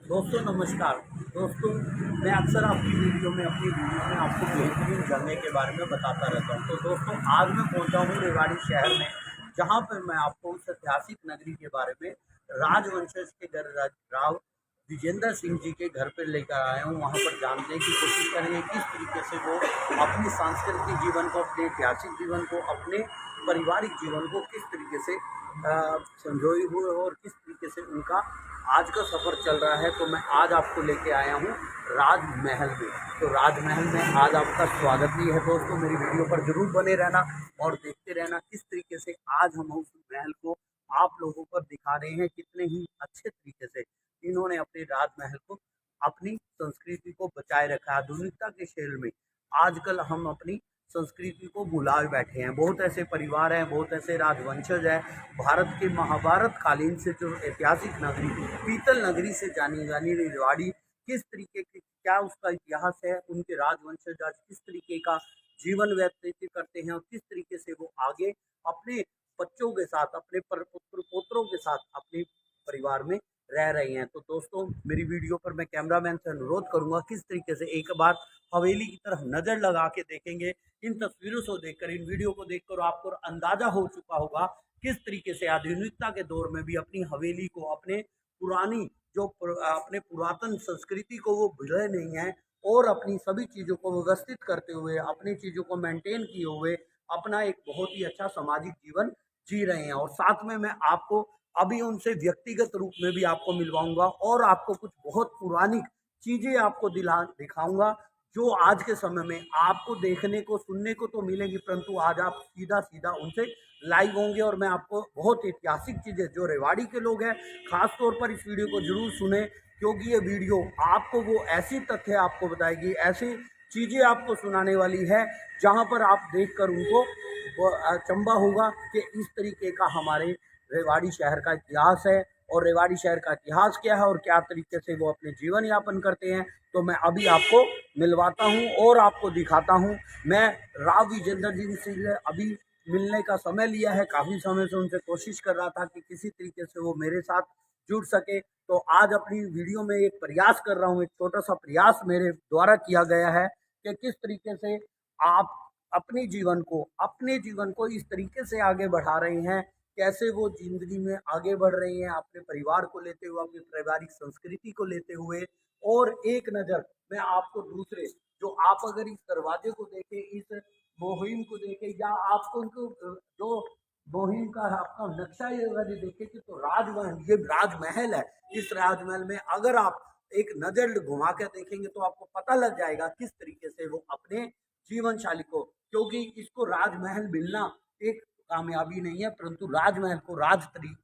दोस्तों नमस्कार। दोस्तों मैं अक्सर आपकी वीडियो में आपको बेहतरीन झरने के बारे में बताता रहता हूं। तो दोस्तों आज मैं पहुंचा हूं रेवाड़ी शहर में, जहां पर मैं आपको उस ऐतिहासिक नगरी के बारे में राजवंशज के राव विजेंद्र सिंह जी के घर पर लेकर आया हूं। वहां पर जानने की कोशिश करेंगे किस तरीके से वो अपनी सांस्कृतिक जीवन को, अपने ऐतिहासिक जीवन को, अपने पारिवारिक जीवन को किस तरीके से संजोए हुए हो और किस तरीके से उनका आज का सफ़र चल रहा है। तो मैं आज आपको लेके आया हूँ राजमहल में। तो राजमहल में आज आपका स्वागत भी है। दोस्तों मेरी वीडियो पर ज़रूर बने रहना और देखते रहना किस तरीके से आज हम उस महल को आप लोगों पर दिखा रहे हैं। कितने ही अच्छे तरीके से इन्होंने अपने राजमहल को, अपनी संस्कृति को बचाए रखा है। आधुनिकता के खेल में आजकल हम अपनी संस्कृति को भुलाए बैठे हैं। बहुत ऐसे परिवार हैं, बहुत ऐसे राजवंशज हैं। भारत के महाभारत कालीन से जो ऐतिहासिक नगरी पीतल नगरी से जानी जानी रेवाड़ी, किस तरीके की क्या उसका इतिहास है, उनके राजवंशज आज किस तरीके का जीवन व्यतीत करते हैं और किस तरीके से वो आगे अपने बच्चों के साथ, अपने पुत्र पोत्रों के साथ अपने परिवार में रह रही हैं। तो दोस्तों मेरी वीडियो पर मैं कैमरामैन से अनुरोध करूंगा किस तरीके से एक बार हवेली की तरफ नज़र लगा के देखेंगे। इन तस्वीरों को देखकर, इन वीडियो को देखकर आपको अंदाजा हो चुका होगा किस तरीके से आधुनिकता के दौर में भी अपनी हवेली को, अपने पुरानी अपने पुरातन संस्कृति को वो भूले नहीं है और अपनी सभी चीज़ों को व्यवस्थित करते हुए, अपनी चीज़ों को मेंटेन किए हुए अपना एक बहुत ही अच्छा सामाजिक जीवन जी रहे हैं। और साथ में मैं आपको अभी उनसे व्यक्तिगत रूप में भी आपको मिलवाऊंगा और आपको कुछ बहुत पुरानी चीज़ें आपको दिखाऊंगा जो आज के समय में आपको देखने को, सुनने को तो मिलेंगी, परंतु आज आप सीधा सीधा उनसे लाइव होंगे। और मैं आपको बहुत ऐतिहासिक चीज़ें, जो रेवाड़ी के लोग हैं खास तौर पर इस वीडियो को जरूर सुने, क्योंकि ये वीडियो आपको वो ऐसी तथ्य आपको बताएगी, ऐसी चीज़ें आपको सुनाने वाली है जहाँ पर आप देखकर उनको अचंभा होगा कि इस तरीके का हमारे रेवाड़ी शहर का इतिहास है और रेवाड़ी शहर का इतिहास क्या है और क्या तरीके से वो अपने जीवन यापन करते हैं। तो मैं अभी आपको मिलवाता हूं और आपको दिखाता हूं। मैं राव विजेंद्र जी से अभी मिलने का समय लिया है। काफ़ी समय से उनसे कोशिश कर रहा था कि किसी तरीके से वो मेरे साथ जुड़ सके। तो आज अपनी वीडियो में एक प्रयास कर रहा हूँ, एक छोटा सा प्रयास मेरे द्वारा किया गया है कि किस तरीके से आप अपने जीवन को इस तरीके से आगे बढ़ा रहे हैं, कैसे वो ज़िंदगी में आगे बढ़ रही हैं अपने परिवार को लेते हुए, अपनी पारिवारिक संस्कृति को लेते हुए। और एक नज़र मैं आपको दूसरे, जो आप अगर इस दरवाजे को देखें, इस मुहिम को देखें, या आपको उनको जो मुहिम का आपका नक्शा ये अगर देखें कि तो राजमहल, ये राजमहल है। इस राजमहल में अगर आप एक नज़र घुमा कर देखेंगे तो आपको पता लग जाएगा किस तरीके से वो अपने जीवन शैली को, क्योंकि इसको राजमहल मिलना एक कामयाबी नहीं है, परंतु राजमहल को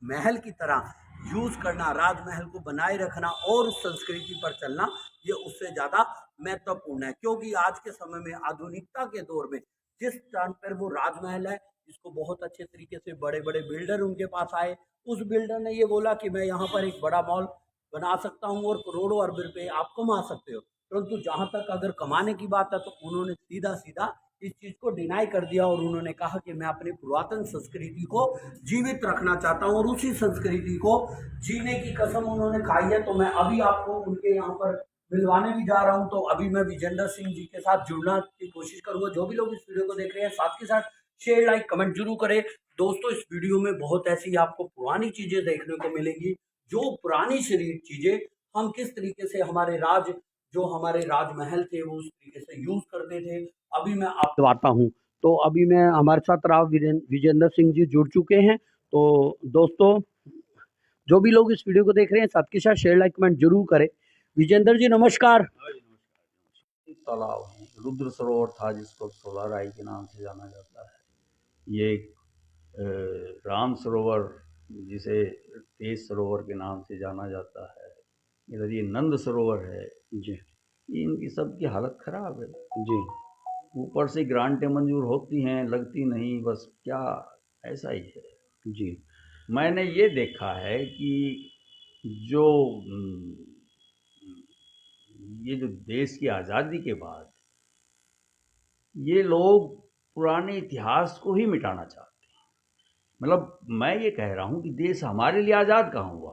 महल की तरह यूज करना, राजमहल को बनाए रखना और उस संस्कृति पर चलना, ये उससे ज़्यादा महत्वपूर्ण है। क्योंकि आज के समय में आधुनिकता के दौर में जिस स्थान पर वो राजमहल है, इसको बहुत अच्छे तरीके से बड़े बड़े बिल्डर उनके पास आए। उस बिल्डर ने ये बोला कि मैं यहाँ पर एक बड़ा मॉल बना सकता हूँ और करोड़ों अरब रुपए आप कमा सकते हो, परंतु जहाँ तक अगर कमाने की बात है तो उन्होंने सीधा सीधा इस चीज़ को डिनाई कर दिया और उन्होंने कहा कि मैं अपनी पुरातन संस्कृति को जीवित रखना चाहता हूँ और उसी संस्कृति को जीने की कसम उन्होंने खाई है। तो मैं अभी आपको उनके यहाँ पर मिलवाने भी जा रहा हूँ। तो अभी मैं विजेंद्र सिंह जी के साथ जुड़ना की कोशिश करूंगा। जो भी लोग इस वीडियो को देख रहे हैं, साथ के साथ शेयर, लाइक, कमेंट जरूर करें। दोस्तों इस वीडियो में बहुत ऐसी आपको पुरानी चीजें देखने को मिलेगी, जो पुरानी शरीर चीजें हम किस तरीके से हमारे राजमहल थे वो उस तरीके से यूज करते थे। अभी मैं आपको बताता हूँ। तो अभी मैं हमारे साथ राव विजेंद्र सिंह जी जुड़ चुके हैं। तो दोस्तों जो भी लोग इस वीडियो को देख रहे हैं, साथ के साथ शेयर, लाइक, कमेंट जरूर करें। विजेंद्र जी नमस्कार। तालाब है, रुद्र सरोवर था जिसको सोलाराई के नाम से जाना जाता है। ये राम सरोवर जिसे तेज सरोवर के नाम से जाना जाता है। इधर ये नंद सरोवर है जी इनकी सबकी हालत ख़राब है जी ऊपर से ग्रांटें मंजूर होती हैं, लगती नहीं, बस क्या ऐसा ही है जी मैंने ये देखा है कि जो ये जो देश की आज़ादी के बाद ये लोग पुराने इतिहास को ही मिटाना चाहते हैं। मतलब मैं ये कह रहा हूँ कि देश हमारे लिए आज़ाद कहाँ हुआ।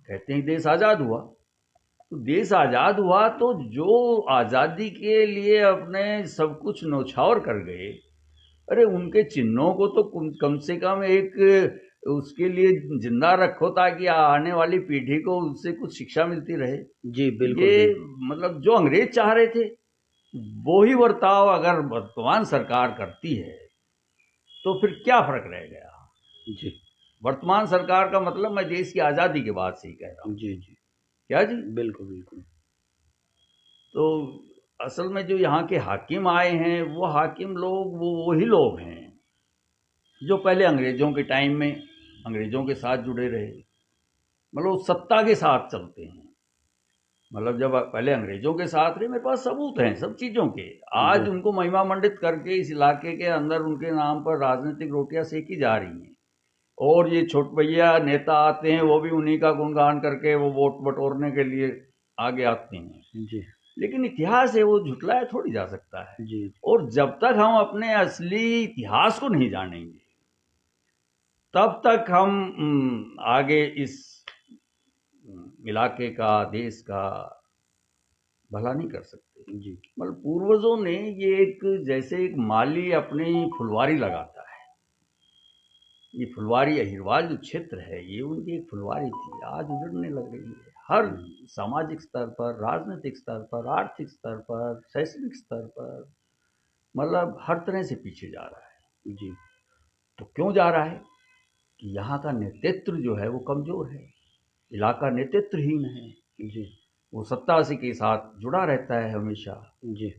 कहते हैं देश आज़ाद हुआ, तो देश आज़ाद हुआ तो जो आज़ादी के लिए अपने सब कुछ न्यौछावर कर गए, अरे उनके चिन्हों को तो कम से कम एक उसके लिए जिंदा रखो ताकि आने वाली पीढ़ी को उससे कुछ शिक्षा मिलती रहे। जी बिल्कुल ये बिल्कुल। मतलब जो अंग्रेज चाह रहे थे वो ही बर्ताव अगर वर्तमान सरकार करती है तो फिर क्या फर्क रह गया। जी वर्तमान सरकार का मतलब मैं देश की आज़ादी के बाद से ही कह रहा हूँ। जी जी क्या जी? बिल्कुल बिल्कुल। तो असल में जो यहाँ के हाकिम आए हैं वो हाकिम लोग वो वही लोग हैं जो पहले अंग्रेजों के टाइम में अंग्रेजों के साथ जुड़े रहे, मतलब सत्ता के साथ चलते हैं। मतलब जब पहले अंग्रेजों के साथ रहे, मेरे पास सबूत हैं सब चीज़ों के। आज उनको महिमा मंडित करके इस इलाके के अंदर उनके नाम पर राजनीतिक रोटियां सेकी जा रही हैं, और ये छोट भैया नेता आते हैं वो भी उन्हीं का गुणगान करके वो वोट बटोरने के लिए आगे आते हैं। जी लेकिन इतिहास है वो झुटलाया थोड़ी जा सकता है। जी और जब तक हम अपने असली इतिहास को नहीं जानेंगे तब तक हम आगे इस इलाके का देश का भला नहीं कर सकते। जी मतलब पूर्वजों ने ये एक जैसे एक माली अपनी फुलवारी लगाता है, ये फुलवारी अहिरवाल जो क्षेत्र है ये उनकी एक फुलवारी थी, आज उजड़ने लग रही है। हर सामाजिक स्तर पर, राजनीतिक स्तर पर, आर्थिक स्तर पर, शैक्षणिक स्तर पर, मतलब हर तरह से पीछे जा रहा है। जी तो क्यों जा रहा है कि यहाँ का नेतृत्व जो है वो कमज़ोर है, इलाका नेतृत्वहीन है। जी वो सत्ता से के साथ जुड़ा रहता है हमेशा। जी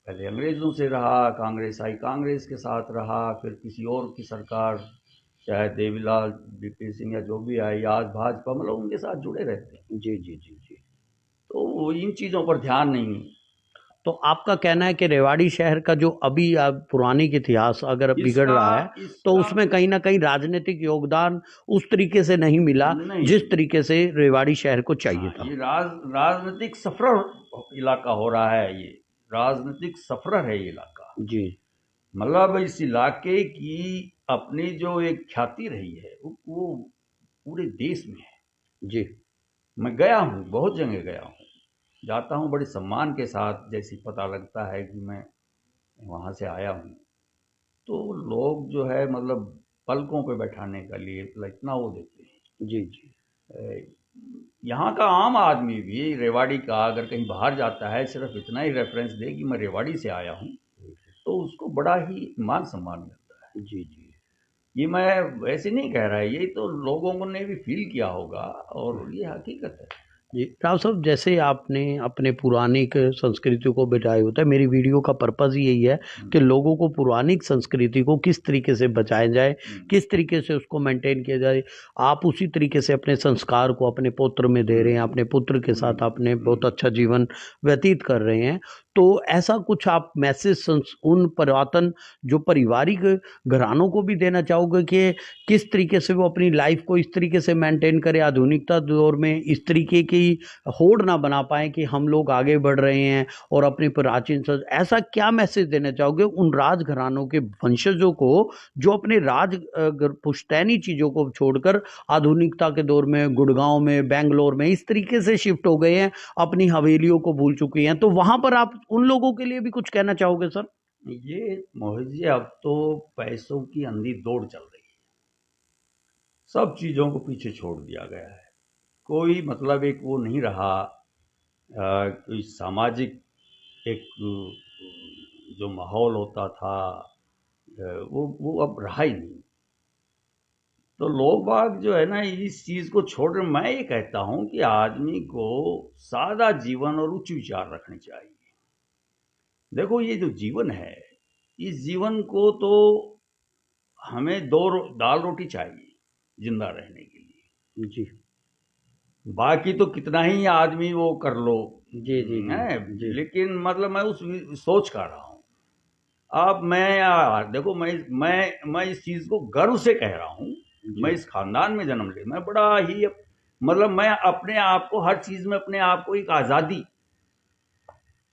पहले अंग्रेज़ों से रहा, कांग्रेस आई, कांग्रेस के साथ रहा, फिर किसी और की सरकार चाहे देवीलाल वीपी सिंह या जो भी आई, आज भाजपा, मतलब उनके साथ जुड़े रहते हैं। जी जी जी जी। तो वो इन चीज़ों पर ध्यान नहीं। तो आपका कहना है कि रेवाड़ी शहर का जो अभी पौराणिक इतिहास अगर बिगड़ रहा है तो उसमें कहीं ना कहीं राजनीतिक योगदान उस तरीके से नहीं मिला नहीं, जिस तरीके से रेवाड़ी शहर को चाहिए था। ये राजनीतिक सफर इलाका हो रहा है, ये राजनीतिक सफर है ये इलाका। जी मतलब इस इलाके की अपनी जो एक ख्याति रही है वो पूरे देश में है। जी मैं गया हूँ, बहुत जगह गया हूँ, जाता हूँ बड़े सम्मान के साथ, जैसे पता लगता है कि मैं वहाँ से आया हूँ तो लोग जो है मतलब पलकों पे बैठाने के लिए इतना वो देते हैं। जी जी यहाँ का आम आदमी भी रेवाड़ी का अगर कहीं बाहर जाता है सिर्फ इतना ही रेफरेंस दे कि मैं रेवाड़ी से आया हूँ तो उसको बड़ा ही मान सम्मान मिलता है। जी जी ये मैं वैसे नहीं कह रहा है, ये तो लोगों ने भी फील किया होगा और ये हकीकत है। जी राव साहब, जैसे आपने अपने पौराणिक संस्कृति को बचाए होता है, मेरी वीडियो का पर्पज़ यही है कि लोगों को पौराणिक संस्कृति को किस तरीके से बचाया जाए, किस तरीके से उसको मेंटेन किया जाए। आप उसी तरीके से अपने संस्कार को अपने पुत्र में दे रहे हैं, अपने पुत्र के साथ आपने बहुत अच्छा जीवन व्यतीत कर रहे हैं। तो ऐसा कुछ आप मैसेज उन पुरातन जो पारिवारिक घरानों को भी देना चाहोगे कि किस तरीके से वो अपनी लाइफ को इस तरीके से मेंटेन करें, आधुनिकता दौर में इस तरीके की होड़ ना बना पाए कि हम लोग आगे बढ़ रहे हैं और अपनी प्राचीन ऐसा क्या मैसेज देना चाहोगे उन राज घरानों के वंशजों को जो अपने राज पुश्तैनी चीजों को छोड़कर आधुनिकता के दौर में गुड़गांव में, बेंगलोर में इस तरीके से शिफ्ट हो गए हैं, अपनी हवेलियों को भूल चुके हैं। तो वहां पर आप उन लोगों के लिए भी कुछ कहना चाहोगे सर? ये मोहित जी अब तो पैसों की अंधी दौड़ चल रही है, सब चीज़ों को पीछे छोड़ दिया गया है, कोई मतलब एक वो नहीं रहा, कोई सामाजिक एक जो माहौल होता था वो अब रहा ही नहीं। तो लोग बाग जो है ना इस चीज़ को छोड़ रहे। मैं ये कहता हूँ कि आदमी को सादा जीवन और उच्च विचार रखने चाहिए। देखो ये जो जीवन है, इस जीवन को तो हमें दाल रोटी चाहिए जिंदा रहने के लिए। जी बाकी तो कितना ही आदमी वो कर लो, जी जी है जी लेकिन मतलब मैं उस सोच का रहा हूँ। अब मैं देखो मैं इस चीज़ को गर्व से कह रहा हूँ, मैं इस खानदान में जन्म ले, मैं बड़ा ही मतलब मैं अपने आप को हर चीज़ में अपने आप को एक आज़ादी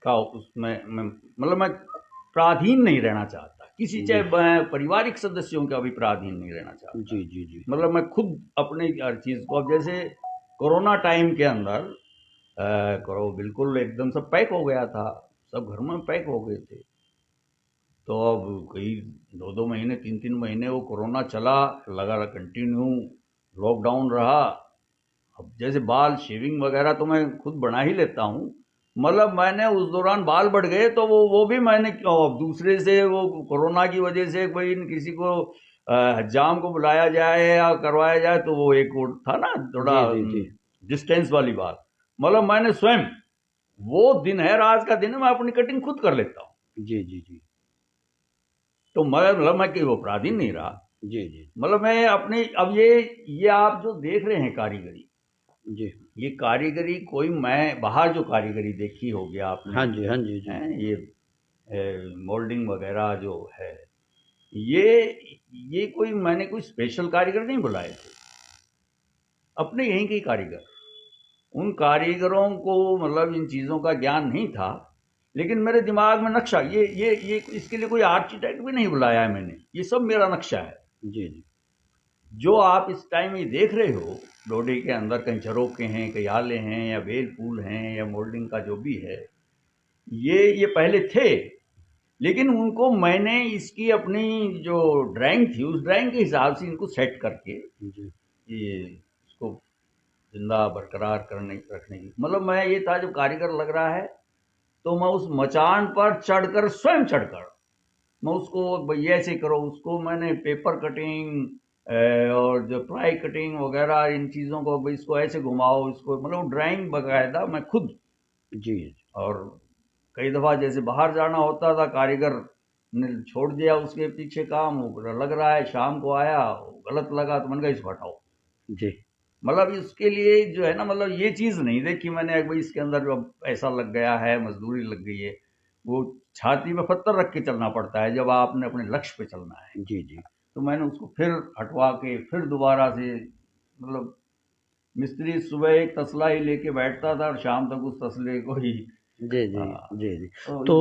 का उसमें मतलब मैं पराधीन नहीं रहना चाहता किसी, चाहे पारिवारिक सदस्यों का भी पराधीन नहीं रहना चाहता। जी जी जी मतलब मैं खुद अपने हर चीज़ को, अब जैसे कोरोना टाइम के अंदर करो बिल्कुल एकदम सब पैक हो गया था, सब घर में पैक हो गए थे। तो अब कई 2-2 महीने 3-3 महीने वो कोरोना चला, लगा कंटिन्यू लॉकडाउन रहा। अब जैसे बाल शेविंग वगैरह तो मैं खुद बना ही लेता हूँ, मतलब मैंने उस दौरान बाल बढ़ गए तो वो भी मैंने क्यों, अब दूसरे से वो कोरोना की वजह से कोई किसी को हज्जाम को बुलाया जाए या करवाया जाए, तो वो एक वो था ना थोड़ा जी जी जी डिस्टेंस वाली बात, मतलब मैंने स्वयं, वो दिन है आज का दिन है, मैं अपनी कटिंग खुद कर लेता हूँ। जी जी जी तो मैं कोई अपराधी नहीं रहा, जी जी मतलब मैं अपनी, अब ये आप जो देख रहे हैं कारीगरी, जी ये कारीगरी कोई मैं बाहर जो कारीगरी देखी होगी आपने, हाँ जी हाँ जी जी हैं ये मोल्डिंग वगैरह जो है, ये कोई मैंने कोई स्पेशल कारीगर नहीं बुलाए थे, अपने यहीं के ही कारीगर। उन कारीगरों को मतलब इन चीज़ों का ज्ञान नहीं था, लेकिन मेरे दिमाग में नक्शा, ये इसके लिए कोई आर्किटेक्ट भी नहीं बुलाया है मैंने, ये सब मेरा नक्शा है। जी जी जो आप इस टाइम ये देख रहे हो डोडी के अंदर, कहीं झरोके हैं, कहीं आले हैं, या बेल फूल हैं, या मोल्डिंग का जो भी है, ये पहले थे, लेकिन उनको मैंने इसकी अपनी जो ड्राइंग थी उस ड्राइंग के हिसाब से इनको सेट करके जी ये इसको जिंदा बरकरार करने रखने की, मतलब मैं ये था, जब कारीगर लग रहा है तो मैं उस मचान पर चढ़कर, स्वयं चढ़कर मैं उसको भाई ऐसे करो, उसको मैंने पेपर कटिंग और जो प्लाई कटिंग वगैरह इन चीज़ों को, भाई इसको ऐसे घुमाओ, इसको मतलब ड्राइंग बकायदा मैं खुद। जी और कई दफ़ा जैसे बाहर जाना होता था, कारीगर ने छोड़ दिया उसके पीछे काम, वो लग रहा है, शाम को आया गलत लगा तो मैंने कहा इसको हटाओ, जी मतलब इसके लिए जो है ना, मतलब ये चीज़ नहीं देखी मैंने भाई इसके अंदर जो पैसा लग गया है, मजदूरी लग गई है, वो छाती में पत्थर रख के चलना पड़ता है जब आपने अपने लक्ष्य पे चलना है। जी जी तो मैंने उसको फिर हटवा के फिर दोबारा से, मतलब मिस्त्री सुबह एक तसला ही लेके बैठता था और शाम तक उस तसले को ही, जी जी हाँ, जी जी तो तो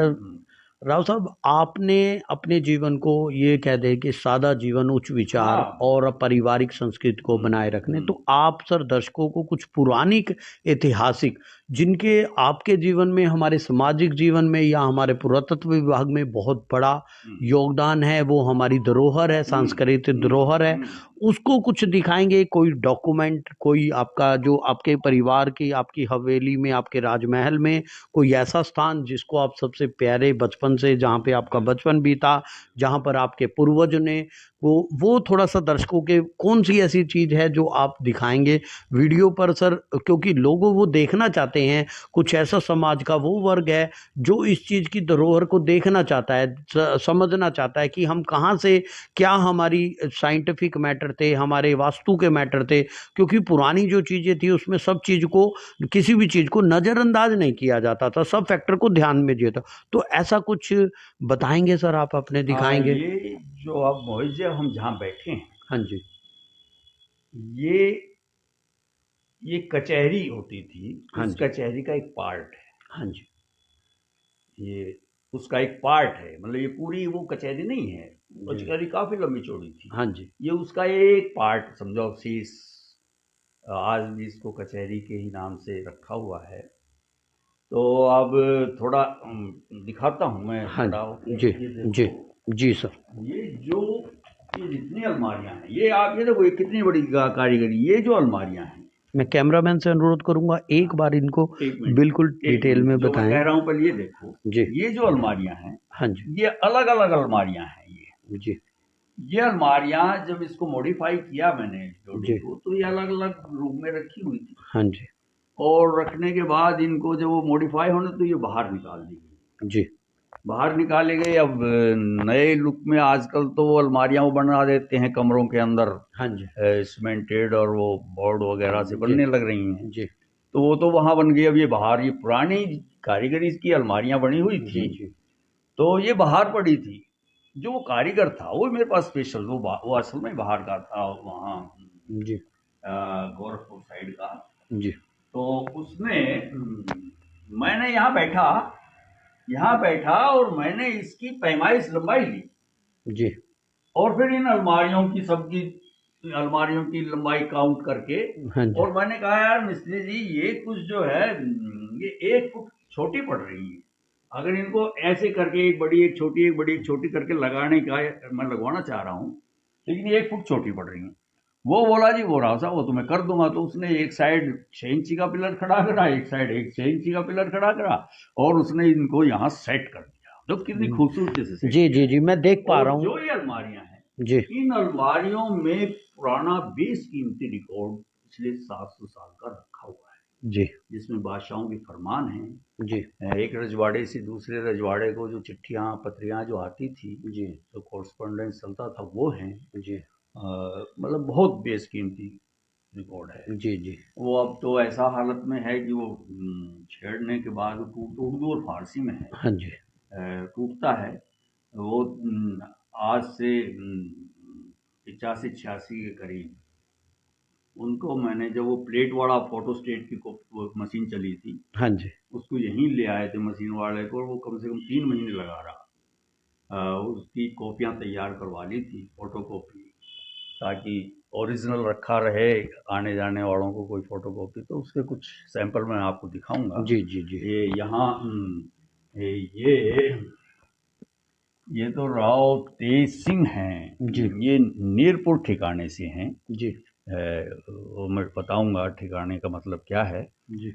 इस राव साहब, आपने अपने जीवन को ये कह दे कि सादा जीवन, उच्च विचार हाँ, और पारिवारिक संस्कृति को बनाए रखने, तो आप सर दर्शकों को कुछ पौराणिक, ऐतिहासिक, जिनके आपके जीवन में, हमारे सामाजिक जीवन में या हमारे पुरातत्व विभाग में बहुत बड़ा योगदान है, वो हमारी धरोहर है, सांस्कृतिक धरोहर है, उसको कुछ दिखाएंगे? कोई डॉक्यूमेंट, कोई आपका जो आपके परिवार की, आपकी हवेली में, आपके राजमहल में कोई ऐसा स्थान जिसको आप सबसे प्यारे बचपन से, जहाँ पे आपका बचपन बीता, जहाँ पर आपके पूर्वज ने, वो थोड़ा सा दर्शकों के, कौन सी ऐसी चीज है जो आप दिखाएंगे वीडियो पर सर? क्योंकि लोगों वो देखना चाहते हैं, कुछ ऐसा समाज का वो वर्ग है जो इस चीज की धरोहर को देखना चाहता है, समझना चाहता है कि हम कहाँ से, क्या हमारी साइंटिफिक मैटर थे, हमारे वास्तु के मैटर थे, क्योंकि पुरानी जो चीजें थी उसमें सब चीज को, किसी भी चीज को नजरअंदाज नहीं किया जाता था, सब फैक्टर को ध्यान में दिया था। तो ऐसा कुछ बताएंगे सर, आप अपने दिखाएंगे? ये जो अब मोहित जी हम जहाँ बैठे हैं, हाँ जी ये ये कचहरी होती थी, हाँ उस जी कचहरी का एक पार्ट है, हाँ जी ये उसका एक पार्ट है, मतलब ये पूरी वो कचहरी नहीं है, वो जी कचहरी काफी लंबी चौड़ी थी, हाँ जी ये उसका एक पार्ट समझो, शीश, आज भी इसको कचहरी के ही नाम से रखा हुआ है। तो अब थोड़ा दिखाता हूँ मैं, हाँ खड़ा होके, जी ये देखो, जी जी सर। ये जितनी अलमारियां हैं, ये आप ये देखो, ये कितनी बड़ी कारीगरी, ये जो अलमारियां हैं, मैं कैमरामैन से अनुरोध करूंगा, एक बार इनको एक मिनट, बिल्कुल डिटेल में जो मैं बताएं। कह रहा हूँ, पर ये देखो, जी ये जो अलमारियां हैं, हाँ जी ये अलग अलग अलमारियां हैं, जी ये अलमारियां जब इसको मॉडिफाई किया मैंने डोडी जी को, तो ये अलग अलग रूम में रखी हुई थी, हाँ जी और रखने के बाद इनको जब वो मॉडिफाई होने, तो ये बाहर निकाल दी गई, जी बाहर निकाले गए। अब नए लुक में आजकल तो वो अलमारियां वो बना देते हैं कमरों के अंदर, हाँ जी सीमेंटेड, और वो बोर्ड वगैरह से बनने लग रही हैं, जी तो वो तो वहां बन गई। अब ये बाहर, ये पुरानी कारीगरी की अलमारियां बनी हुई जी थी, जी तो ये बाहर पड़ी थी। जो वो कारीगर था वो मेरे पास स्पेशल, वो असल में बाहर का था, वहाँ जी गोरखपुर साइड का। जी तो उसने मैंने यहाँ बैठा और मैंने इसकी पैमाइश लंबाई ली, जी और फिर इन अलमारियों की सबकी अलमारियों की लंबाई काउंट करके। हाँ जी। और मैंने कहा यार मिस्त्री जी ये कुछ जो है ये 1 फुट छोटी पड़ रही है, अगर इनको ऐसे करके एक बड़ी एक छोटी एक बड़ी एक छोटी करके लगाने का मैं लगवाना चाह रहा हूँ, लेकिन ये 1 फुट छोटी पड़ रही है। वो बोला जी वो राव साहब वो तो मैं कर दूंगा। तो उसने एक साइड 6 इंची का पिलर खड़ा करा, एक साइड 6 इंची का पिलर खड़ा करा, और उसने इनको यहाँ सेट कर दिया। तो कितनी खूबसूरती से सेट जी किया। जी जी, मैं देख पा और रहा हूँ। जो ये अलमारियां हैं, जी इन अलमारियों में पुराना बेशकीमती रिकॉर्ड पिछले 700 साल का रखा हुआ है, जी जिसमें बादशाहों के फरमान हैं। जी एक रजवाड़े से दूसरे रजवाड़े को जो चिट्ठियाँ पत्रियाँ जो आती थी, जी जो कॉरस्पॉन्डेंस चलता था, वो हैं। जी मतलब बहुत बेशकीमती रिकॉर्ड है। जी जी वो अब तो ऐसा हालत में है कि वो छेड़ने के बाद उर्दू और फारसी में है, हाँ जी टूटता है। वो आज से 85-86 के करीब उनको मैंने, जब वो प्लेट वाला फोटो स्टेट की मशीन चली थी, हाँ जी उसको यहीं ले आए थे मशीन वाले को, और वो कम से कम 3 महीने लगा रहा। उसकी कॉपियाँ तैयार करवा ली थी, फोटो कॉपी, ताकि ओरिजिनल रखा रहे, आने जाने वालों को कोई फोटो कॉपी। तो उसके कुछ सैंपल मैं आपको दिखाऊंगा। जी जी जी ये यहाँ ये तो राव तेज सिंह हैं जी। ये नीरपुर ठिकाने से हैं। जी वो मैं बताऊंगा ठिकाने का मतलब क्या है। जी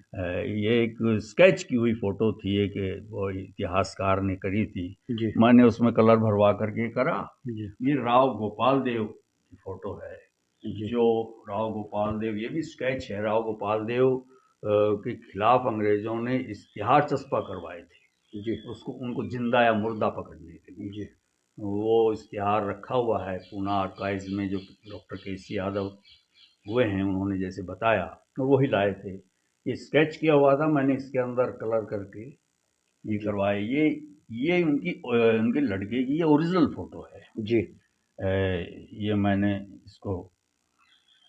ये एक स्केच की हुई फोटो थी, एक वो इतिहासकार ने करी थी, जी मैंने उसमें कलर भरवा करके करा। जी ये राव गोपाल देव की फोटो है, जी जो राव गोपाल देव, ये भी स्केच है। राव गोपाल देव के खिलाफ अंग्रेजों ने इश्तिहार चस्पा करवाए थे, जी उसको उनको जिंदा या मुर्दा पकड़ने के लिए। जी वो इश्तिहार रखा हुआ है पूना आर्काइव्स में, जो डॉक्टर केसी यादव हुए हैं उन्होंने जैसे बताया, और वही लाए थे। ये स्केच किया हुआ था, मैंने इसके अंदर कलर करके ये करवाए। ये उनके लड़के की ये ओरिजिनल फोटो है। जी ये मैंने इसको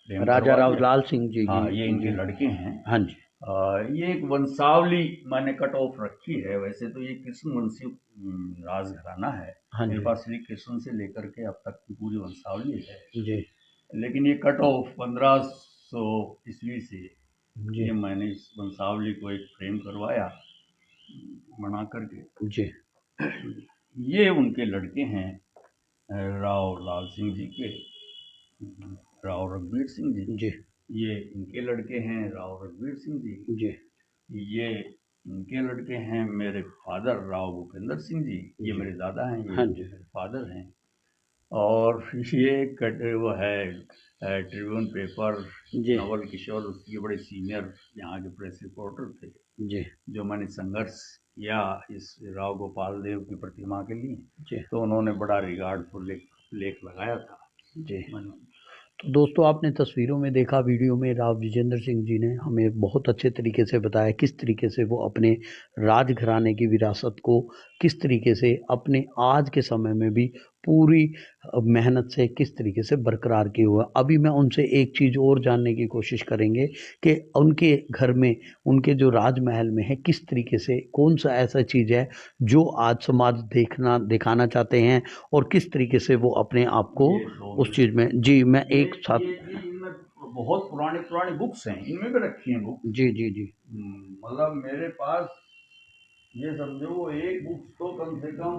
फ्रेम राजा करवा राव दिया। लाल सिंह जी हाँ, की। ये इनके जी लड़के हैं। हाँ जी ये एक वंशावली मैंने कट ऑफ रखी है। वैसे तो ये कृष्ण वंशी राजघराना है, हाँ मेरे जी पास श्री कृष्ण से लेकर के अब तक की पूरी वंशावली है। जी लेकिन ये कट ऑफ 1500 ईस्वी से जी ये मैंने इस वंशावली को एक फ्रेम करवाया बना करके। जी ये उनके लड़के हैं, राव लाल सिंह जी के, राव रघुवीर सिंह जी। जी ये इनके लड़के हैं, राव रघुवीर सिंह जी। जी ये इनके लड़के हैं, मेरे फादर राव भूपेंद्र सिंह जी। ये जी। मेरे दादा हैं, ये हाँ जी। मेरे फादर हैं। और ये वो है ट्रिब्यून पेपर, जी नवल किशोर उसके बड़े सीनियर यहाँ के प्रेस रिपोर्टर थे, जी जो मैंने संघर्ष किया इस राव गोपाल देव की प्रतिमा के लिए। जी तो उन्होंने बड़ा रिगार्डफुल लेख लगाया था। जी। मैंने तो दोस्तों आपने तस्वीरों में देखा, वीडियो में राव विजेंद्र सिंह जी ने हमें बहुत अच्छे तरीके से बताया किस तरीके से वो अपने राजघराने की विरासत को किस तरीके से अपने आज के समय में भी पूरी मेहनत से किस तरीके से बरकरार किए हुआ। अभी मैं उनसे एक चीज़ और जानने की कोशिश करेंगे कि उनके घर में, उनके जो राजमहल में है, किस तरीके से, कौन सा ऐसा चीज़ है जो आज समाज दिखाना चाहते हैं, और किस तरीके से वो अपने आप को ये तो उस चीज़ में। जी मैं एक साथ। ये इनमें बहुत पुरानी पुरानी बुक्स हैं, इनमें भी रखी हैं बुक। जी जी जी मतलब मेरे पास ये समझो एक बुक्स तो कम से कम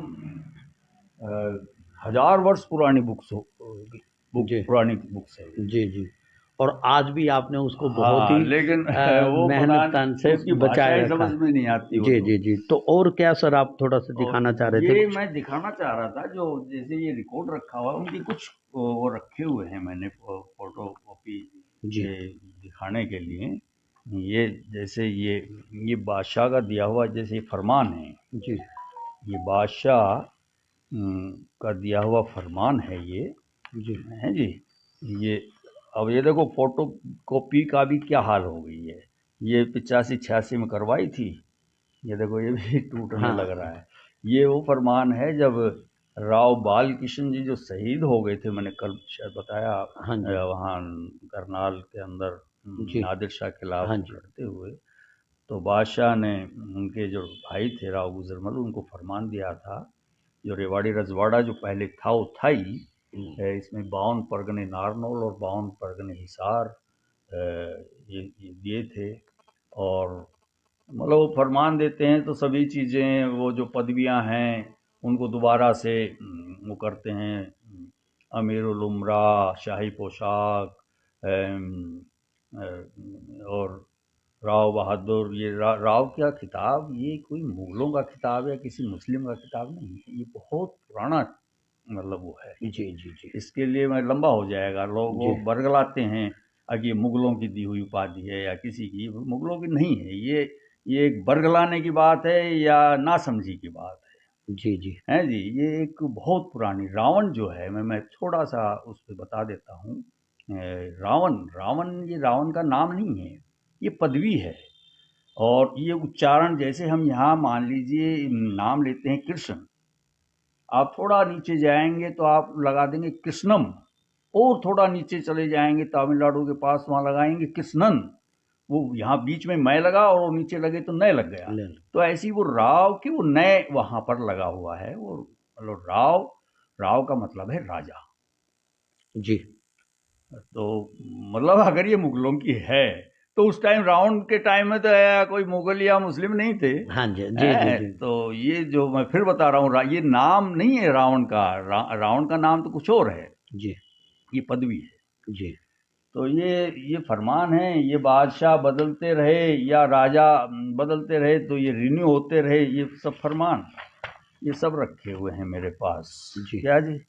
1000 वर्ष पुरानी बुक्स जी पुरानी बुक्स है। जी जी। और आज भी आपने उसको बहुत हाँ, ही लेकिन वो मेहनत तन से उसकी बचाए भाषाएं रखा समझ में नहीं आती वो जी तो। जी जी। तो और क्या सर आप थोड़ा सा और दिखाना चाह रहे थे ये कुछ? मैं दिखाना चाह रहा था, जो जैसे ये रिकॉर्ड रखा हुआ है, उनकी कुछ वो रखे हुए हैं मैंने फोटो कॉपी जी दिखाने के लिए। ये जैसे ये बादशाह का दिया हुआ जैसे फरमान है, जी ये बादशाह का दिया हुआ फरमान है ये, जी है जी। ये अब ये देखो फोटो कॉपी का भी क्या हाल हो गई है। ये 85-86 में करवाई थी, ये देखो ये भी टूटने हाँ लग रहा है। ये वो फरमान है जब राव बाल किशन जी जो शहीद हो गए थे, मैंने कल शायद बताया, हाँ जी वहाँ करनाल के अंदर जी नादिर शाह के खिलाफ हाँ जी लड़ते हुए। तो बादशाह ने उनके जो भाई थे राव गुजरमल, उनको फरमान दिया था, जो रेवाड़ी रजवाड़ा जो पहले था वो था ही, इसमें 52 परगने नारनौल और 52 परगने हिसार ये दिए थे। और मतलब वो फरमान देते हैं तो सभी चीज़ें, वो जो पदवियां हैं उनको दोबारा से वो करते हैं। अमीरुल उमरा, शाही पोशाक, और राव बहादुर, ये राव क्या खिताब, ये कोई मुगलों का खिताब है, किसी मुस्लिम का खिताब नहीं है, ये बहुत पुराना मतलब वो है। जी जी जी इसके लिए मैं लंबा हो जाएगा, लोग वो जी बरगलाते हैं कि ये मुगलों की दी हुई उपाधि है या किसी की, मुगलों की नहीं है ये एक बरगलाने की बात है या नासमझी की बात जी जी है जी। ये एक बहुत पुरानी, रावण जो है, मैं थोड़ा सा उस पर बता देता हूँ। रावण ये रावण का नाम नहीं है, ये पदवी है। और ये उच्चारण, जैसे हम यहाँ मान लीजिए नाम लेते हैं कृष्ण, आप थोड़ा नीचे जाएंगे तो आप लगा देंगे कृष्णम, और थोड़ा नीचे चले जाएंगे तमिलनाडु के पास, वहाँ लगाएंगे कृष्णन। वो यहाँ बीच में मैं लगा और वो नीचे लगे तो नय लग गया। ले तो ऐसी वो राव की वो नय वहाँ पर लगा हुआ है। वो मतलब राव का मतलब है राजा। जी तो मतलब अगर ये मुगलों की है तो उस टाइम रावण के टाइम में तो कोई मुगल या मुस्लिम नहीं थे। हाँ जी जी जी जी तो ये जो मैं फिर बता रहा हूँ, ये नाम नहीं है रावण का। रावण का नाम तो कुछ और है, जी ये पदवी है। जी तो ये फरमान है, ये बादशाह बदलते रहे या राजा बदलते रहे तो ये रिन्यू होते रहे, ये सब फरमान, ये सब रखे हुए हैं मेरे पास। जी क्या जी,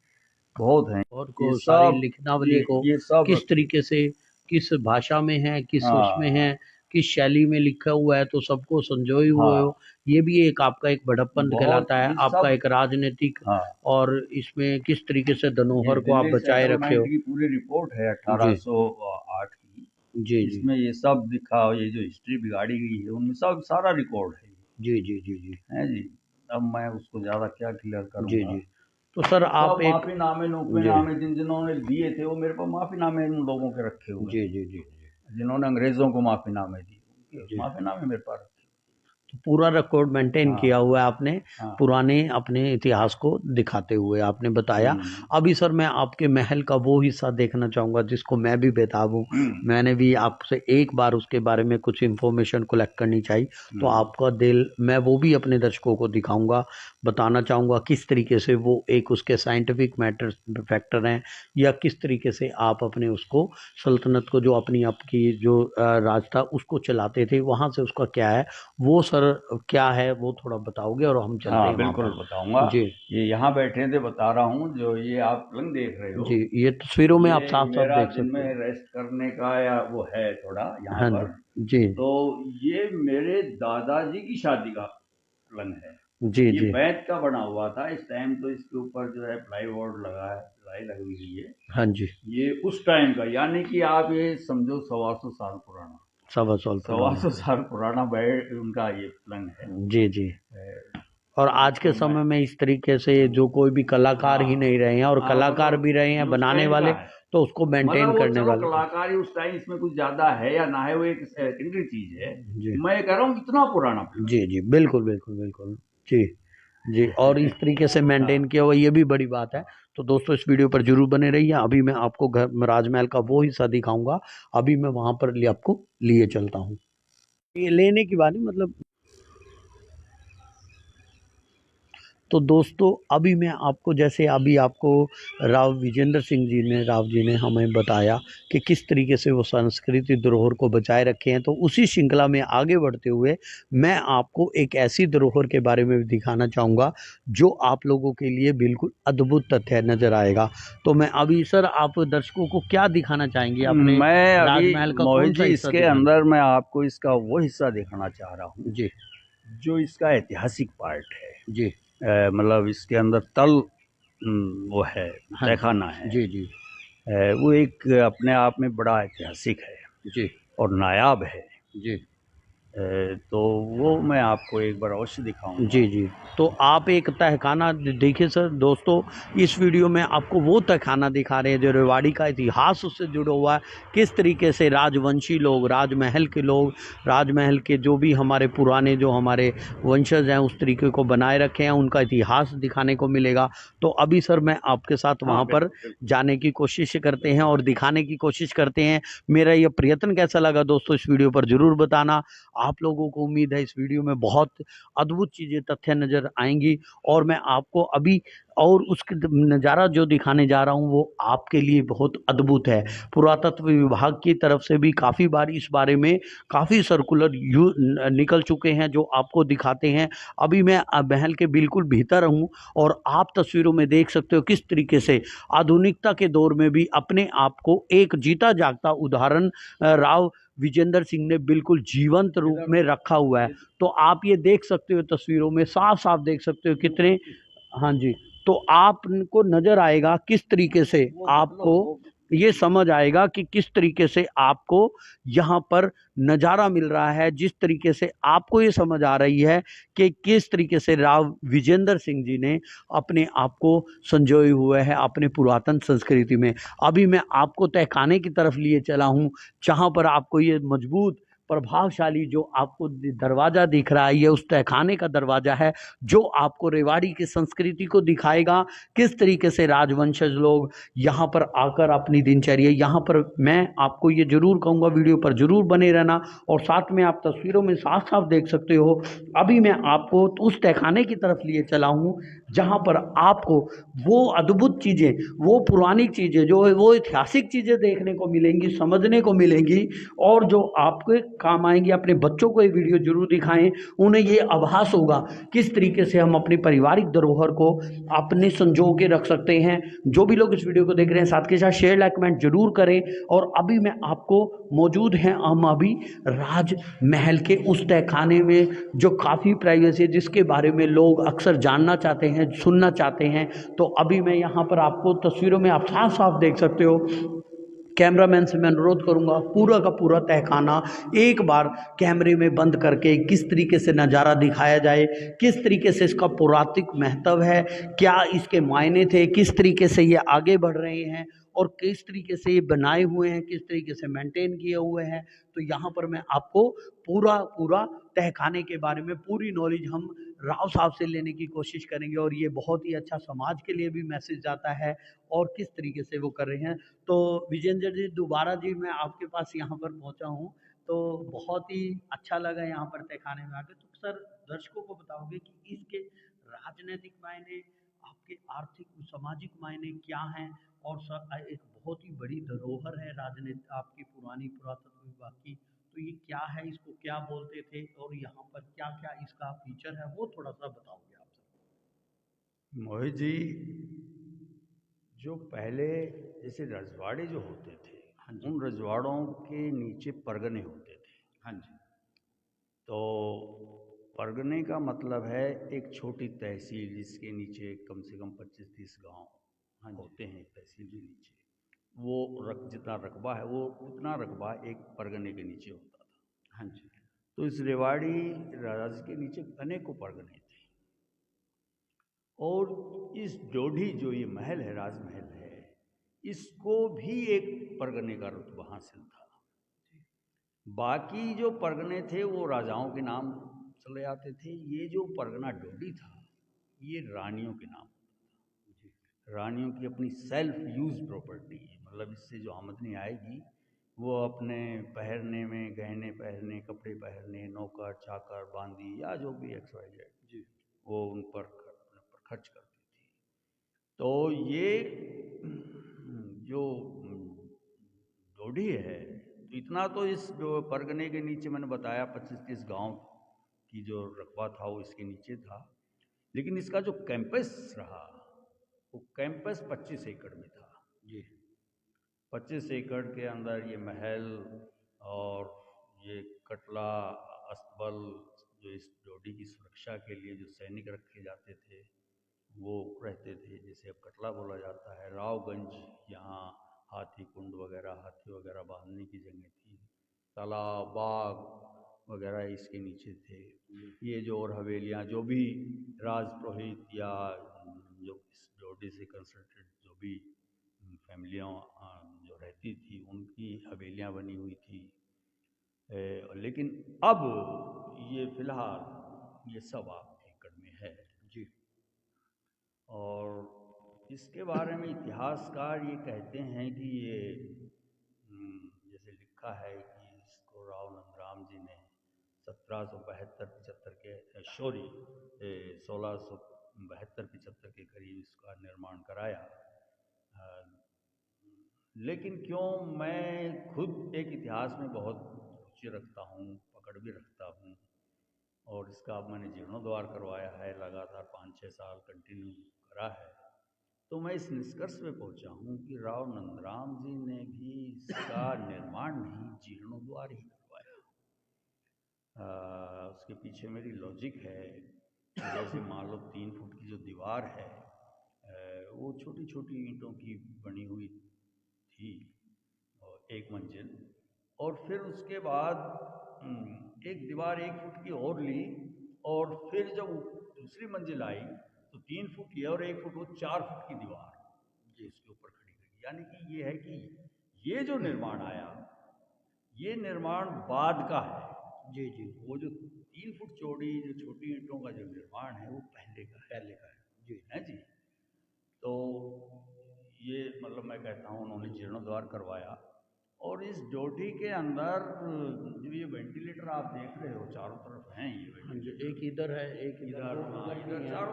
बहुत हैं और ये को सारी सब। लिखनावली को ये सब किस तरीके से, किस भाषा में है, किस उसमें हाँ है, किस शैली में लिखा हुआ है, तो सबको संजोए हुए हो। हाँ, ये भी एक आपका एक बड़प्पन बहुत कहलाता है, ये आपका सब। एक राजनीतिक। हाँ, और इसमें किस तरीके से ये धनोहर को आप दिल्ली बचाए रखे सेटलमेंट हो। की पूरी रिपोर्ट है जी 1808 की। जी जी इसमें ये सब दिखा, ये जो हिस्ट्री बिगाड़ी गई है उनमें सब सारा रिकॉर्ड जी जी जी जी है जी। अब मैं उसको ज़्यादा क्या क्लियर जी करूँगा। जी तो सर आप सब एक। माफीनामे जी नूफीनामे जिन्होंने दिए थे, वो मेरे पास माफीनामे उन लोगों के रखे हुए जी हैं, जी जी जिन्होंने अंग्रेजों को माफीनामे दिए, उनके जी माफीनामे मेरे पास रखे तो पूरा रिकॉर्ड मेंटेन हुए। किया हाँ हुआ है आपने, हाँ। पुराने अपने इतिहास को दिखाते हुए आपने बताया। हम्म अभी सर मैं आपके महल का वो हिस्सा देखना चाहूँगा जिसको मैं भी बेताब हूँ। हम्म मैंने भी आपसे एक बार उसके बारे में कुछ इन्फॉर्मेशन कलेक्ट करनी चाहिए, तो हम्म आपका दिल मैं वो भी अपने दर्शकों को दिखाऊंगा, बताना चाहूँगा किस तरीके से वो एक उसके साइंटिफिक मैटर फैक्टर हैं, या किस तरीके से आप अपने उसको सल्तनत को जो अपनी आपकी जो राज था उसको चलाते थे, वहाँ से उसका क्या है वो सर क्या है वो थोड़ा बताओगे और हम चलते हाँ हैं वहाँ बिल्कुल पर। बताऊंगा। जी ये यहाँ बैठे थे, बता रहा हूँ, जो ये आप पलंग देख रहे हो, जी ये तस्वीरों में आप ये साफ साफ मेरा देख दिन सकते में हो। रेस्ट करने का या वो है थोड़ा यहाँ हाँ जी पर। जी तो ये मेरे दादाजी की शादी का पलंग है। जी ये जी बैत का बना हुआ था, इस टाइम तो इसके ऊपर जो है प्लाईवुड लगा है, प्लाई लगी हुई है। हाँ जी ये उस टाइम का, यानी कि आप ये समझो 125 साल पुराना, 125 साल पुराना। 125 साल पुराना बेड उनका ये पलंग है। जी जी और आज के तो मैं, समय में इस तरीके से जो कोई भी कलाकार ही हाँ नहीं रहे हैं, और हाँ, कलाकार मतलब भी रहे ये हैं उस बनाने टाइम का वाले, है। तो उसको मेंटेन मतलब वो करने चलो वाले। कलाकारी उस टाइम इसमें कुछ ज्यादा है या ना है, वो एक सेकेंडरी चीज है। जी मैं कह रहा हूँ इतना पुराना पलंग। जी जी बिल्कुल बिल्कुल बिल्कुल। जी जी और इस तरीके से मेंटेन हाँ किया हुआ, ये भी बड़ी बात है। हाँ। तो दोस्तों इस वीडियो पर जरूर बने रहिए। अभी मैं आपको घर राजमहल का वो हिस्सा दिखाऊंगा, अभी मैं वहां पर आपको लिए चलता हूँ। ये लेने की बात नहीं, मतलब तो दोस्तों अभी मैं आपको, जैसे अभी आपको राव विजेंद्र सिंह जी ने, राव जी ने हमें बताया कि किस तरीके से वो संस्कृति धरोहर को बचाए रखे हैं, तो उसी श्रृंखला में आगे बढ़ते हुए मैं आपको एक ऐसी धरोहर के बारे में भी दिखाना चाहूँगा जो आप लोगों के लिए बिल्कुल अद्भुत तथ्य नज़र आएगा। तो मैं अभी सर, आप दर्शकों को क्या दिखाना चाहेंगे, अपने मैं अभी राजमहल का कौन मोहित सा जी हिस्सा इसके दिखाना। अंदर मैं आपको इसका वो हिस्सा दिखाना चाह रहा हूँ जी जो इसका ऐतिहासिक पार्ट है। जी मतलब इसके अंदर वो है, हाँ तहखाना है। जी जी वो एक अपने आप में बड़ा ऐतिहासिक है जी और नायाब है। जी तो वो मैं आपको एक बार अवश्य दिखाऊंगा। जी जी। तो आप एक तहखाना देखिए सर, दोस्तों इस वीडियो में आपको वो तहखाना दिखा रहे हैं जो रेवाड़ी का इतिहास उससे जुड़ा हुआ है, किस तरीके से राजवंशी लोग, राजमहल के लोग, राजमहल के जो भी हमारे पुराने जो हमारे वंशज हैं उस तरीके को बनाए रखे हैं, उनका इतिहास दिखाने को मिलेगा। तो अभी सर मैं आपके साथ वहाँ पर जाने की कोशिश करते हैं और दिखाने की कोशिश करते हैं। मेरा ये प्रयत्न कैसा लगा दोस्तों इस वीडियो पर ज़रूर बताना। आप लोगों को उम्मीद है इस वीडियो में बहुत अद्भुत चीज़ें, तथ्य नज़र आएंगी और मैं आपको अभी और उसके नज़ारा जो दिखाने जा रहा हूँ वो आपके लिए बहुत अद्भुत है। पुरातत्व विभाग की तरफ से भी काफ़ी बार इस बारे में काफ़ी सर्कुलर निकल चुके हैं जो आपको दिखाते हैं। अभी मैं महल के बिल्कुल भीतर हूँ और आप तस्वीरों में देख सकते हो किस तरीके से आधुनिकता के दौर में भी अपने आप को एक जीता जागता उदाहरण राव विजेंद्र सिंह ने बिल्कुल जीवंत रूप में रखा हुआ है। तो आप ये देख सकते हो तस्वीरों में, साफ साफ देख सकते हो कितने, हाँ जी। तो आपको नजर आएगा किस तरीके से आपको ये समझ आएगा कि किस तरीके से आपको यहाँ पर नज़ारा मिल रहा है, जिस तरीके से आपको ये समझ आ रही है कि किस तरीके से राव विजेंद्र सिंह जी ने अपने आप को संजोए हुए है अपने पुरातन संस्कृति में। अभी मैं आपको तहखाने की तरफ लिए चला हूँ जहाँ पर आपको ये मजबूत प्रभावशाली जो आपको दरवाज़ा दिख रहा है, ये उस तहखाने का दरवाज़ा है जो आपको रेवाड़ी की संस्कृति को दिखाएगा, किस तरीके से राजवंशज लोग यहाँ पर आकर अपनी दिनचर्या, यहाँ पर मैं आपको ये ज़रूर कहूँगा वीडियो पर ज़रूर बने रहना और साथ में आप तस्वीरों में साफ साफ देख सकते हो। अभी मैं आपको उस तहखाने की तरफ लिए चला हूँ जहाँ पर आपको वो अद्भुत चीज़ें, वो पुरानी चीज़ें, जो वो ऐतिहासिक चीज़ें देखने को मिलेंगी, समझने को मिलेंगी और जो आपके काम आएंगी। अपने बच्चों को ये वीडियो जरूर दिखाएं, उन्हें ये आभास होगा किस तरीके से हम अपनी पारिवारिक धरोहर को अपने संजो के रख सकते हैं। जो भी लोग इस वीडियो को देख रहे हैं साथ के साथ शेयर लाइक कमेंट जरूर करें। और अभी मैं आपको मौजूद हैं, हम अभी राजमहल के उस तहखाने में जो काफ़ी प्राइवेसी है, जिसके बारे में लोग अक्सर जानना चाहते हैं, सुनना चाहते हैं। तो अभी मैं यहाँ पर आपको तस्वीरों में आप साफ साफ देख सकते हो। कैमरामैन से मैं अनुरोध करूंगा पूरा का पूरा तहखाना एक बार कैमरे में बंद करके किस तरीके से नज़ारा दिखाया जाए, किस तरीके से इसका पुरातत्विक महत्व है, क्या इसके मायने थे, किस तरीके से ये आगे बढ़ रहे हैं और किस तरीके से ये बनाए हुए हैं, किस तरीके से मेंटेन किए हुए हैं। तो यहाँ पर मैं आपको पूरा पूरा तहखाने के बारे में पूरी नॉलेज हम राव साहब से लेने की कोशिश करेंगे और ये बहुत ही अच्छा समाज के लिए भी मैसेज जाता है और किस तरीके से वो कर रहे हैं। तो विजेंद्र जी दोबारा जी मैं आपके पास यहाँ पर पहुँचा हूँ, तो बहुत ही अच्छा लगा यहाँ पर तहखाने में आके। तो सर दर्शकों को बताओगे कि इसके राजनीतिक मायने, आपके आर्थिक सामाजिक मायने क्या हैं और सर एक बहुत ही बड़ी धरोहर है राजनीति आपकी पुरानी पुरातत्व विभाग की, तो ये क्या है, इसको क्या बोलते थे और यहाँ पर क्या क्या इसका फीचर है वो थोड़ा सा बताओगे आप सर। मोहित जी, जो पहले जैसे रजवाड़े जो होते थे, हाँ जी। उन रजवाड़ों के नीचे परगने होते थे। हाँ जी। तो परगने का मतलब है एक छोटी तहसील जिसके नीचे कम से कम 25-30 गांव होते हैं तहसील के नीचे। वो जितना रकबा है वो उतना रकबा एक परगने के नीचे होता था। हाँ जी। तो इस रेवाड़ी राज के नीचे अनेकों परगने थे और इस डोडी जो ये महल है, राजमहल है, इसको भी एक परगने का रुतबा हासिल था। बाकी जो परगने थे वो राजाओं के नाम चले आते थे। ये जो परगना डोडी था ये रानियों के नाम था। रानियों की अपनी सेल्फ यूज प्रॉपर्टी है, मतलब इससे जो आमदनी आएगी वो अपने पहनने में, गहने पहनने, कपड़े पहनने, नौकर चाकर बांदी या जो भी XYZ वो उन पर खर्च करती थी। तो ये जो डोडी है, तो इतना तो इस जो परगने के नीचे मैंने बताया 25-30 गांव की जो रकबा था वो इसके नीचे था। लेकिन इसका जो कैंपस रहा वो कैंपस 25 एकड़ में था जी। 25 एकड़ के अंदर ये महल और ये कटला अस्तबल जो इस डोडी की सुरक्षा के लिए जो सैनिक रखे जाते थे वो रहते थे। जैसे अब कटला बोला जाता है, रावगंज यहाँ हाथी कुंड वगैरह, हाथी वगैरह बांधने की जगह थी, तालाब बाग वगैरह इसके नीचे थे। ये जो और हवेलियाँ जो भी राजपुरोहित या जो इस डोडी से कंसल्टेड जो भी फैमिलियाँ जो रहती थी उनकी हवेलियाँ बनी हुई थी। लेकिन अब ये फ़िलहाल ये सब आप एकड़ में है जी और इसके बारे में इतिहासकार ये कहते हैं कि ये जैसे लिखा है कि इसको राव नंदराम जी ने 1772-75 के सॉरी 1672-75 के करीब इसका निर्माण कराया। लेकिन क्यों मैं खुद एक इतिहास में बहुत रुचि रखता हूँ, पकड़ भी रखता हूँ और इसका अब मैंने जीर्णोद्धार करवाया है, लगातार 5-6 साल कंटिन्यू करा है, तो मैं इस निष्कर्ष पे पहुंचा हूँ कि राव नंदराम जी ने भी इसका निर्माण नहीं जीर्णोद्धार ही करवाया। उसके पीछे मेरी लॉजिक है। जैसे मान लो 3 फुट की जो दीवार है वो छोटी छोटी ईंटों की बनी हुई थी और 1 मंजिल, और फिर उसके बाद एक दीवार 1 फुट की और ली और फिर जब दूसरी मंजिल आई तो 3 फुट ये और 1 फुट वो 4 फुट की दीवार जी उसके ऊपर खड़ी करी। यानी कि ये है कि ये जो निर्माण आया ये निर्माण बाद का है। जी जी वो जो 3 फुट चौड़ी जो छोटी ईंटों का जो निर्माण है वो पहले का है जी है जी। तो ये मतलब मैं कहता हूँ उन्होंने जीर्णोद्धार करवाया। और इस डोडी के अंदर जो ये वेंटिलेटर आप देख रहे हो चारों तरफ हैं ये वेंटिलेटर, एक इधर है एक इधर चारों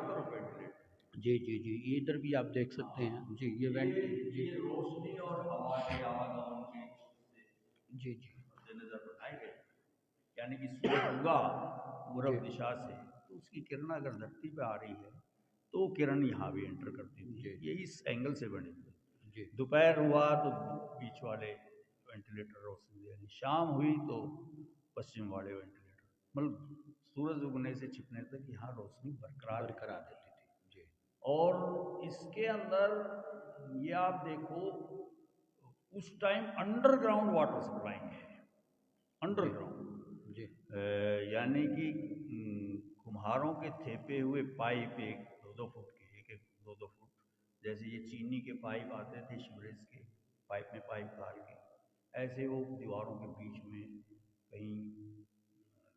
तरफ वेंटिलेटर। जी जी जी इधर भी आप देख सकते हैं जी ये ये रोशनी और हवा के आवागमन के जी जी मद्देनजर बनाए गए। यानी कि सूरज उगा पूरब दिशा से तो उसकी किरण अगर धरती पे आ रही है तो किरण यहाँ भी एंटर करती थी। ये इस एंगल से बने हुए जी। दोपहर हुआ तो बीच वाले वेंटिलेटर रोशनी दे रही, शाम हुई तो पश्चिम वाले वेंटिलेटर, मतलब सूरज उगने से छिपने तक यहाँ रोशनी बरकरार देती थी जी। और इसके अंदर ये आप देखो उस टाइम अंडरग्राउंड वाटर सप्लाई है, अंडरग्राउंड जी। यानी कि कुम्हारों के थेपे हुए पाइप 1-2 फुट के, 1-2 फुट, जैसे ये चीनी के पाइप आते थे शिवरेज के पाइप में पाइप डाल के, ऐसे वो दीवारों के बीच में कहीं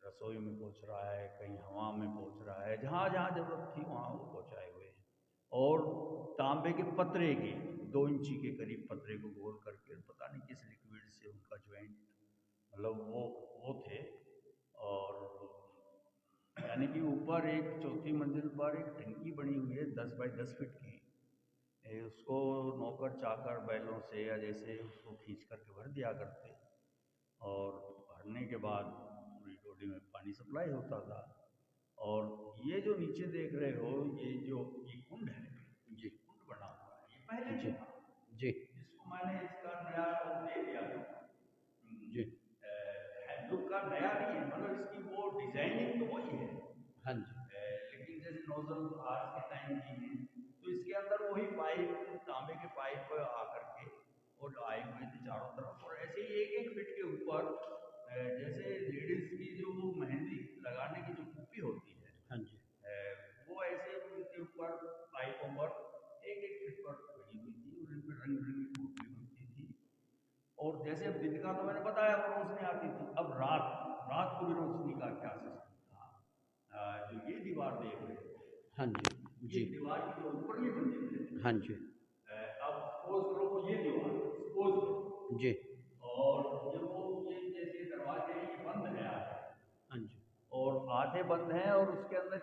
रसोई में पहुंच रहा है, कहीं हवा में पहुंच रहा है, जहाँ जहाँ जरूरत थी वहाँ वो पहुंचाए हुए हैं। और तांबे के पतरे के 2 इंची के करीब पतरे को गोल करके पता नहीं किस लिक्विड से उनका ज्वाइंट मतलब वो थे। और यानी कि ऊपर एक चौथी मंजिल पर एक टंकी बनी हुई है 10 बाई 10 फीट की, उसको नौकर चाकर बैलों से या जैसे उसको खींच करके भर दिया करते और भरने के बाद पूरी डोडी में पानी सप्लाई होता था। और ये जो नीचे देख रहे हो ये कुंड है जी, कुंड बना हुआ है, ये पहले जी था जी जिसको मैंने इसका नया दे दिया जी लुक का नया नहीं है, मतलब इसकी वो डिजाइनिंग तो वही है हाँ जी। लेकिन जैसे नोजल आज के टाइम की है तो इसके अंदर वही पाइप तांबे के पाइप आकर के और आए हुए थे चारों तरफ। और ऐसे ही 1-1 फीट के ऊपर जैसे लेडीज की जो मेहंदी लगाने की जो कुप्पी होती है हाँ जी वो ऐसे उनके ऊपर पाइपों पर 1-1 फीट पर बनी हुई थी और इन पर रंग बिरंगी कुप्पी बनती थी। और जैसे अब दिन का तो मैंने बताया वो रोशनी आती थी, अब रात को भी रोशनी का क्या सिस्टम था। जो ये दीवार देख रहे हो हाँ जी जी ये दीवार की जो ऊपरली मंजिल है हाँ जी अब सपोज करो वो ये दीवार सपोज करो जी और ये जैसे दरवाजे ये बंद है आधे, हाँ जी और आधे बंद हैं और उसके अंदर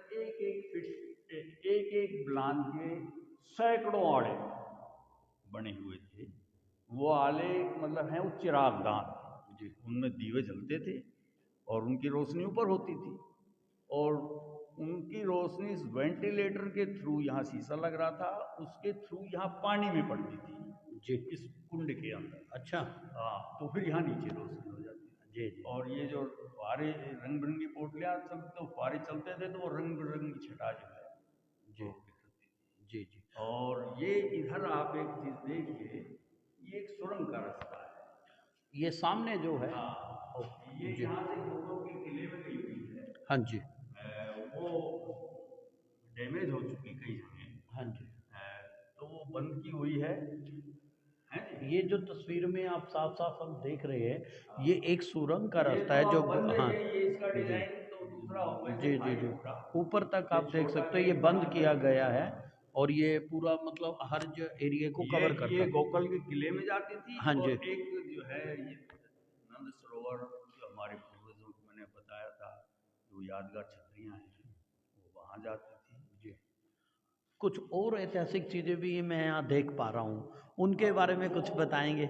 एक ब्लान के सैकड़ों आड़े बने हुए थे। वो आले मतलब हैं वो चिरागदान जी, उनमें दीवे जलते थे और उनकी रोशनी ऊपर होती थी और उनकी रोशनी इस वेंटिलेटर के थ्रू यहाँ शीशा लग रहा था, उसके थ्रू यहाँ पानी में पड़ती थी जी, इस कुंड के अंदर। अच्छा हाँ, तो फिर यहाँ नीचे रोशनी हो जाती थी जी जी। और ये जो फुहारे रंग बिरंगी पोटलियाँ चलते तो फुहारे चलते थे तो वो रंग बिरंगी छटा जो है जी जी जी। और ये इधर आप एक चीज़ देखिए, ये एक सुरंग का रास्ता है, ये सामने जो है हाँ, ये यहाँ से घोड़ों के किले में हाँ जी, वो डैमेज हो चुकी कई जगह, हाँ जी। तो वो बंद की हुई है जी। ये जो तस्वीर में आप साफ साफ हम देख रहे हैं, ये एक सुरंग का ये रास्ता तो है जो अब बंद हाँ है, ये इसका जी डिजाइन तो दूसरा हो, वैसे जी था जी ये जी पूरा। ऊपर तक ये आप देख छोटा सकते हो, ये गेट बंद बना किया करके, गया है और ये पूरा मतलब हर एरिया को कवर करता ये है। गोकल के किले में जाती थी, हाँ जी। और एक जो है ये नंद सरोवर, जो हमारे पूर्वजों को मैंने बताया था, जो यादगार छतरियाँ हैं, वो वहाँ जाती थी जी। कुछ और ऐतिहासिक चीजें भी मैं यहाँ देख पा रहा हूँ, उनके बारे में कुछ बताएंगे?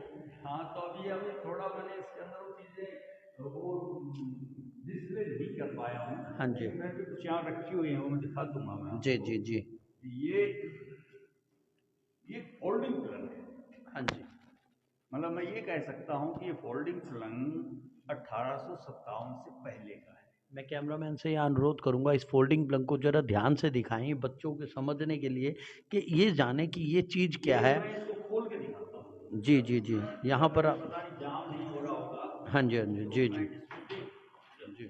हाँ, तो अभी थोड़ा मैंने इसके अंदर वो चीज़ें वो डिस्प्ले नहीं कर पाया हूँ। हाँ जी। मैं भी कुछ यहाँ रखी हुई हैं, वो मैं दिखा दूंगा मैं जी आपको। जी जी। ये ये फोल्डिंग पिलर है। हाँ जी। मतलब मैं ये कह सकता हूँ कि ये फोल्डिंग पलंग 1857 से पहले का है। मैं कैमरामैन से यहाँ अनुरोध करूंगा इस फोल्डिंग प्लंग को जरा ध्यान से दिखाएं बच्चों के समझने के लिए, कि ये जाने कि ये चीज क्या ये है। मैं इसको खोल के दिखाता हूँ। जी जी जी। यहाँ पर पता नहीं जाम नहीं हो रहा होगा, हाँ जी हाँ जी तो जी मैं जी इसको जी।